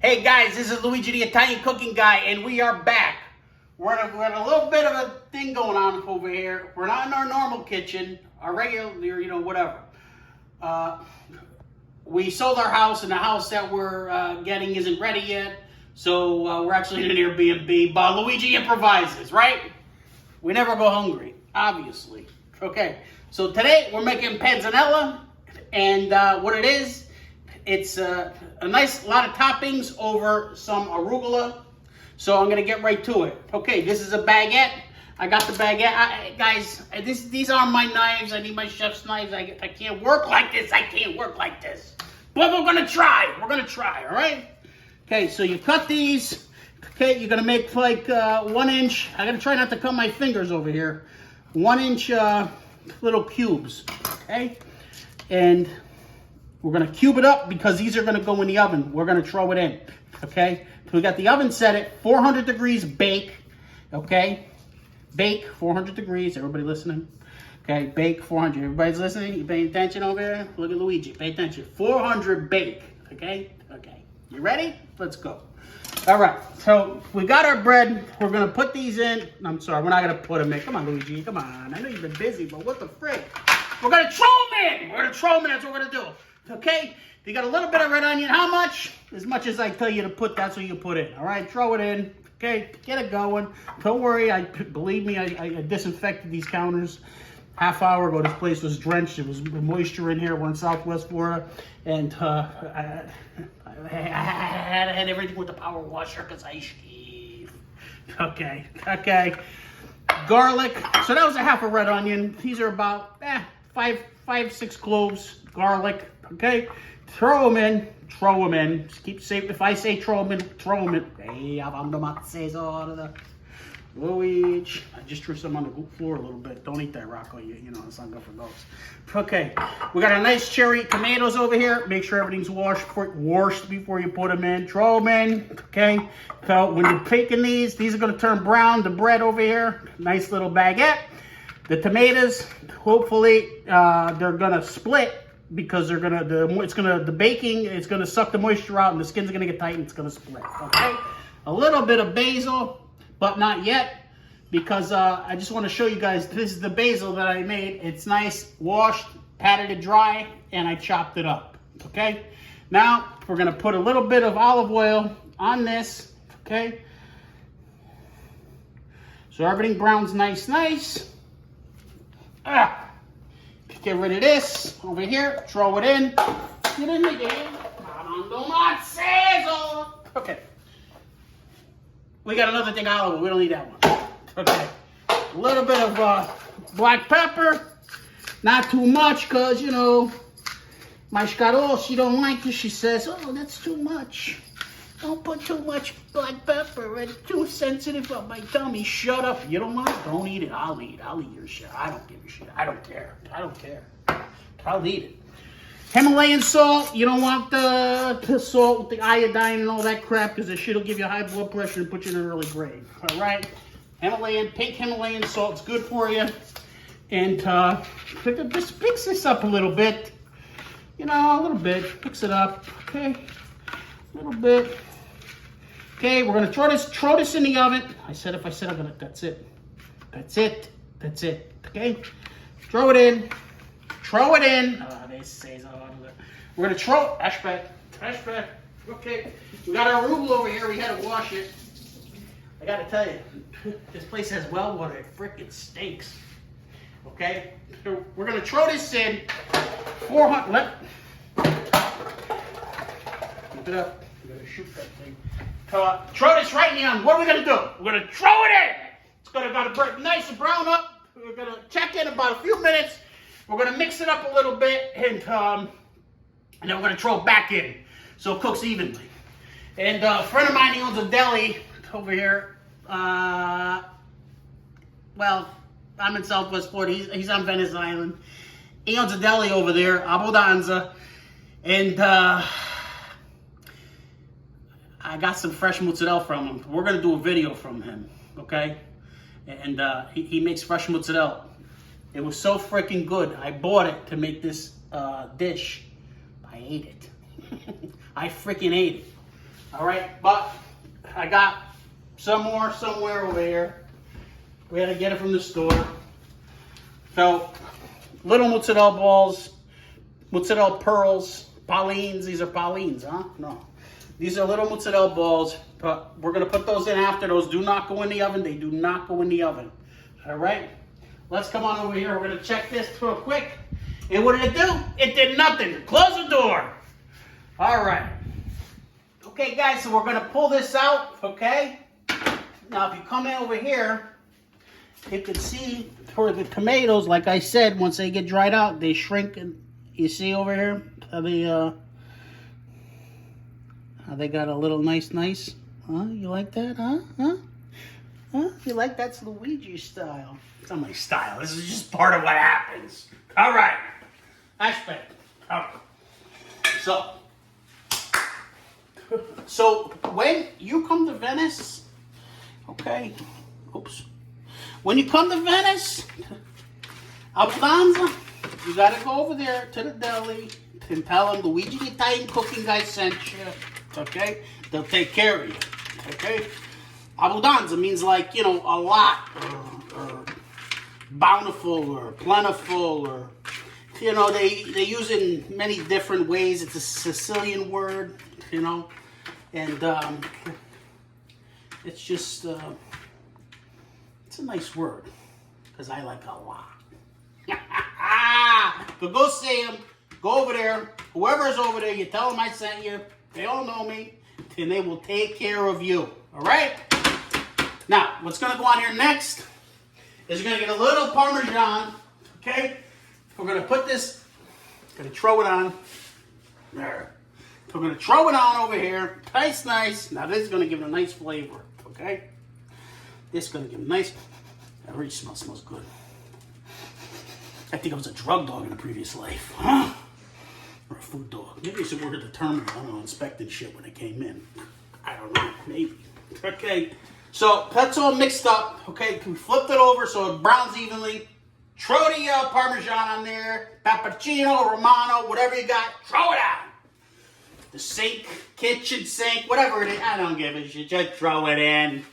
Hey guys, this is Luigi the Italian cooking guy, and we are back. We're in a little bit of a thing going on over here. We're not in our normal kitchen, our regular, whatever. We sold our house, and the house that we're getting isn't ready yet. So we're actually in an Airbnb, but Luigi improvises, right? We never go hungry, obviously. Okay, so today we're making panzanella, and what it is, it's a nice lot of toppings over some arugula. So I'm gonna get right to it. Okay, this is a baguette. I got the baguette. Guys, these aren't my knives. I need my chef's knives. I can't work like this. I can't work like this. But we're gonna try. We're gonna try, all right? Okay, so you cut these. Okay, you're gonna make like 1 inch. I gotta try not to cut my fingers over here. 1 inch little cubes, okay? And we're gonna cube it up because these are gonna go in the oven. We're gonna throw it in, okay? So we got the oven set at 400 degrees bake, okay? Bake 400 degrees, everybody listening? Okay, bake 400, everybody's listening? You paying attention over here? Look at Luigi, pay attention. 400 bake, okay? Okay, you ready? Let's go. All right, so we got our bread. We're gonna put these in. I'm sorry, we're not gonna put them in. Come on, Luigi, come on. I know you've been busy, but what the frick? We're gonna throw them in. We're gonna throw them in, that's what we're gonna do. Okay, you got a little bit of red onion. How much? As much as I tell you to put, that's what you put in. All right, throw it in. Okay, get it going. Don't worry, believe me, I disinfected these counters half hour ago. This place was drenched. There was moisture in here. We're in Southwest Florida, and I had everything with the power washer because I shave. Okay. Garlic. So that was a half a red onion. These are about 5-6 cloves. Garlic. Okay. Throw them in. Just keep safe. If I say throw them in. Hey, Luigi. I just threw some on the floor a little bit. Don't eat that, Rocco. You know, it's not good for those. Okay. We got a nice cherry tomatoes over here. Make sure everything's washed before you put them in. Throw them in. Okay. So when you're baking these are going to turn brown. The bread over here. Nice little baguette. The tomatoes, hopefully, they're going to split because the baking is going to suck the moisture out and the skin's going to get tight and it's going to split. Okay. A little bit of basil. But not yet, because I just want to show you guys, this is the basil that I made. It's nice, washed, patted it dry, and I chopped it up, okay? Now, we're going to put a little bit of olive oil on this, okay? So everything browns nice. Get rid of this over here, throw it in. Okay. We got another thing olive oil. We don't need that one. Okay. A little bit of black pepper. Not too much because, my Scarol, she don't like it. She says, oh, that's too much. Don't put too much black pepper. It's too sensitive on my tummy. Shut up. You don't want it? Don't eat it. I'll eat your shit. I don't give a shit. I don't care. I'll eat it. Himalayan salt, you don't want the salt with the iodine and all that crap because the shit will give you high blood pressure and put you in an early grave. All right? Pink Himalayan salt is good for you. And just mix this up a little bit. A little bit. Mix it up. Okay? A little bit. Okay, we're going to throw this in the oven. I'm going to, that's it. Okay? Throw it in. We're going to throw trash bag. Okay. We got our arugula over here. We had to wash it. I got to tell you, this place has well water. It freaking stinks. Okay. So we're going to throw this in. 400. Keep it up. We're going to shoot that thing. Throw this right in the oven. What are we going to do? We're going to throw it in. It's going to burn nice and brown up. We're going to check in about a few minutes. We're going to mix it up a little bit, and then we're going to throw it back in so it cooks evenly. And a friend of mine, he owns a deli over here. Well, I'm in Southwest Florida. He's on Venice Island. He owns a deli over there, Abbondanza. And I got some fresh mozzarella from him. We're going to do a video from him, okay? And he makes fresh mozzarella. It was so freaking good. I bought it to make this dish. I ate it. I freaking ate it. All right, but I got some more somewhere over here. We had to get it from the store. So, little mozzarella balls, mozzarella pearls, Paulines. These are Paulines, huh? No. These are little mozzarella balls, but we're going to put those in after. Those do not go in the oven. They do not go in the oven. All right? Let's come on over here. We're going to check this real quick. And what did it do? It did nothing. Close the door. All right. Okay, guys, so we're going to pull this out, okay? Now, if you come in over here, you can see for the tomatoes, like I said, once they get dried out, they shrink. And you see over here how they got a little nice. Huh? You like that, huh? Huh? You like that's Luigi style. It's not my style. This is just part of what happens. All right. Ashby. All right. So when you come to Venice, okay, oops. When you come to Venice, Alfonso, you gotta go over there to the deli and tell them Luigi the Italian cooking guy sent you, okay? They'll take care of you, okay? Abbondanza means like, you know, a lot, or bountiful, or plentiful, or, you know, they use it in many different ways. It's a Sicilian word, you know, and it's just, it's a nice word, because I like a lot. But go see them, go over there, whoever's over there, you tell them I sent you, they all know me, and they will take care of you, all right? Now, what's going to go on here next is you're going to get a little Parmesan, okay? We're going to put this, going to throw it on, there. We're going to throw it on over here, nice. Now this is going to give it a nice flavor, okay? This is going to give it a nice, that really smells good. I think I was a drug dog in a previous life, huh? Or a food dog. Maybe I should work at the terminal, I don't know, inspecting shit when it came in. I don't know, maybe. Okay, so that's all mixed up, okay? We flipped it over so it browns evenly. Throw the Parmesan on there, peppercino, Romano, whatever you got, throw it on. The sink, kitchen sink, whatever it is, I don't give a shit, just throw it in.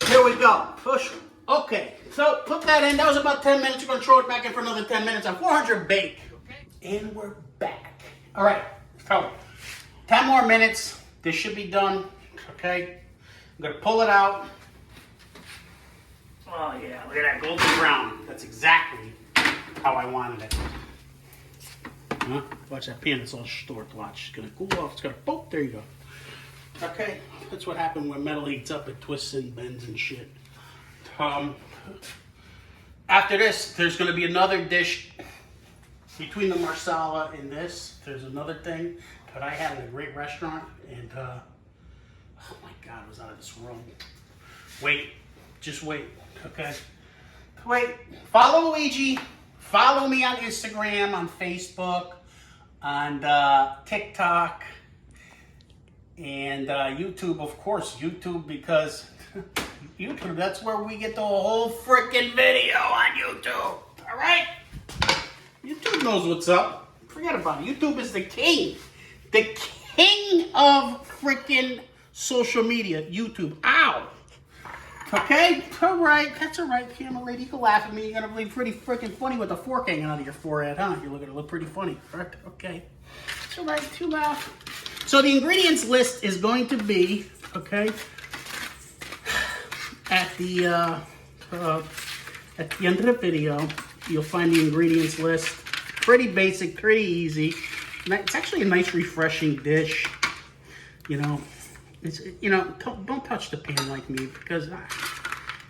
Here we go, push. Okay, so put that in, that was about 10 minutes. You're gonna throw it back in for another 10 minutes on 400 bake, okay? And we're back. All right, so 10 more minutes, this should be done, okay? I'm gonna pull it out. Oh yeah, look at that golden brown. That's exactly how I wanted it. Huh? Watch that pan, it's all short. Watch, it's gonna cool off. It's gonna, boom, there you go. Okay, that's what happened when metal heats up. It twists and bends and shit. After this, there's gonna be another dish between the marsala and this. There's another thing that I had in a great restaurant, and oh my God, it was out of this world. Wait, just wait. Okay. Wait. Follow Luigi. Follow me on Instagram, on Facebook, on TikTok, and YouTube, of course. YouTube, because YouTube, that's where we get the whole freaking video on YouTube. All right? YouTube knows what's up. Forget about it. YouTube is the king. The king of freaking social media. YouTube. Ow. Okay? All right. That's all right, camera lady. You can laugh at me. You're going to be pretty freaking funny with a fork hanging out of your forehead, huh? You're looking to look pretty funny. Correct? Okay. It's all right. To laugh. So the ingredients list is going to be, okay, at the end of the video, you'll find the ingredients list. Pretty basic, pretty easy. It's actually a nice, refreshing dish. You know, it's, you know, don't touch the pan like me, because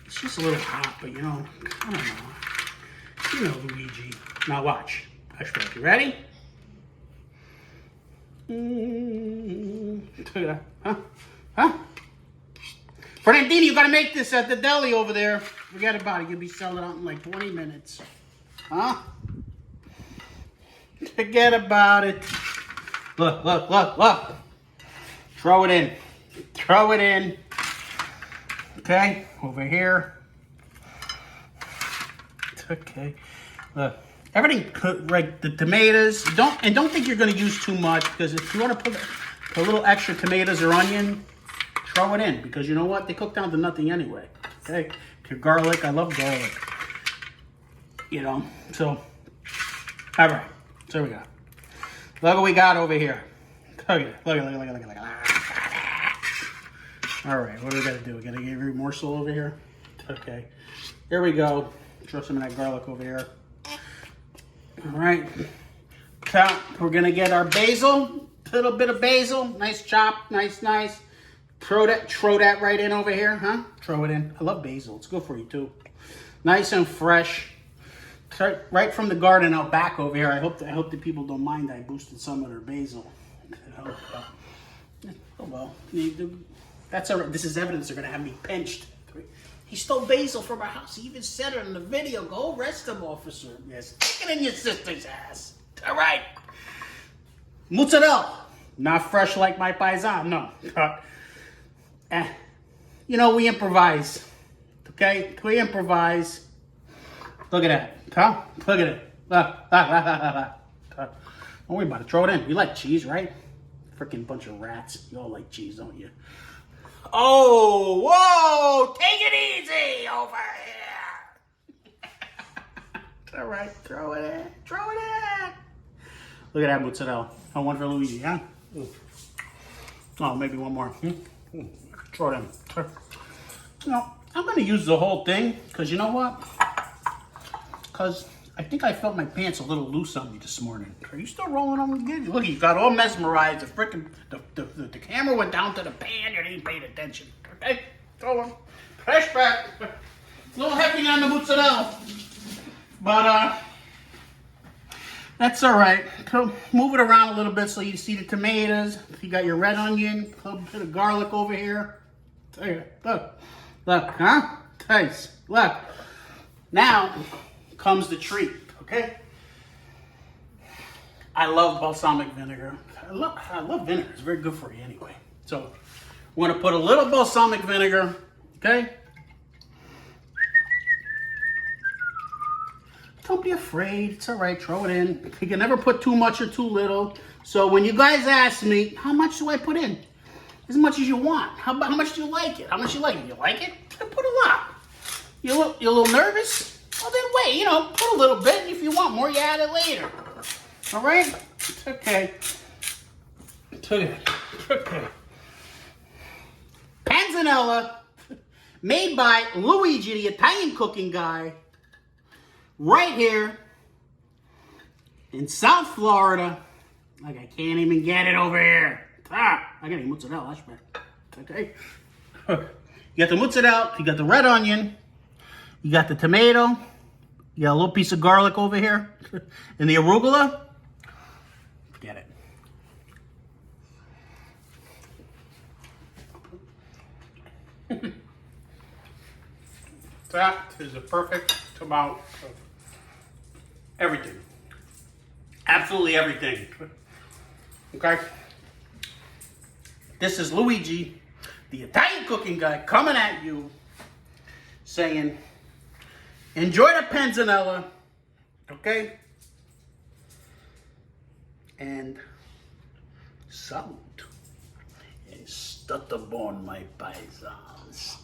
it's just a little hot. But you know, I don't know. You know, Luigi. Now watch. You ready? Look at that. Huh? Huh? Fernandini, you gotta make this at the deli over there. Forget about it. You'll be selling out in like 20 minutes. Huh? Forget about it. Look, look, look, look. Throw it in. Throw it in. Okay, over here. Okay. Look. Everything cooked, right? The tomatoes. Don't think you're gonna use too much, because if you want to put a little extra tomatoes or onion, throw it in, because you know what? They cook down to nothing anyway. Okay? Your garlic, I love garlic. You know, so, all right. So we go. Look what we got over here. Look at it. Look at it. All right, what do we got to do? We got to give you a morsel over here. Okay. Here we go. Throw some of that garlic over here. All right. We're going to get our basil. A little bit of basil. Nice chop. Nice. Throw that right in over here, huh? Throw it in. I love basil. It's good for you, too. Nice and fresh. Right from the garden out back over here. I hope the people don't mind I boosted some of their basil. Oh, well. That's all right. This is evidence they're going to have me pinched. He stole basil from our house. He even said it in the video. Go arrest him, officer. Yes, stick it in your sister's ass. All right. Mozzarella. Not fresh like my paisan, no. You know, we improvise. Okay? We improvise. Look at that. Huh? Look at it. Don't worry about it. Throw it in. You like cheese, right? Freaking bunch of rats. You all like cheese, don't you? Oh, whoa! Take it easy over here. All right, throw it in. Throw it in. Look at that mozzarella. Oh, one for Luigi, huh? Ooh. Oh, maybe one more. Throw it in. No, I'm going to use the whole thing because you know what? Because I think I felt my pants a little loose on me this morning. Are you still rolling on again? Look, you got all mesmerized. The freaking the camera went down to the pan. You didn't pay attention. Okay, throw them. Fresh back. A little heavy on the mozzarella, but that's all right. So move it around a little bit so you see the tomatoes. You got your red onion, a little bit of garlic over here. Look, huh? Taste. Look. Now comes the treat, okay? I love balsamic vinegar. I love vinegar. It's very good for you anyway. So we're gonna put a little balsamic vinegar, okay? Don't be afraid. It's all right. Throw it in. You can never put too much or too little. So when you guys ask me, how much do I put in? As much as you want. How much do you like it? How much do you like it? You like it? I put a lot. You're a little nervous? Well, then wait, you know, put a little bit. If you want more, you add it later. All right? It's okay. It's okay. Panzanella, made by Luigi, the Italian cooking guy, right here in South Florida. Like, I can't even get it over here. I got any mozzarella. Okay. You got the mozzarella. You got the red onion. You got the tomato. You got a little piece of garlic over here. And the arugula. Forget it. That is a perfect amount of everything. Absolutely everything. Okay? This is Luigi, the Italian cooking guy, coming at you, saying, enjoy the panzanella, okay? And salute. È stato buon, my paisans.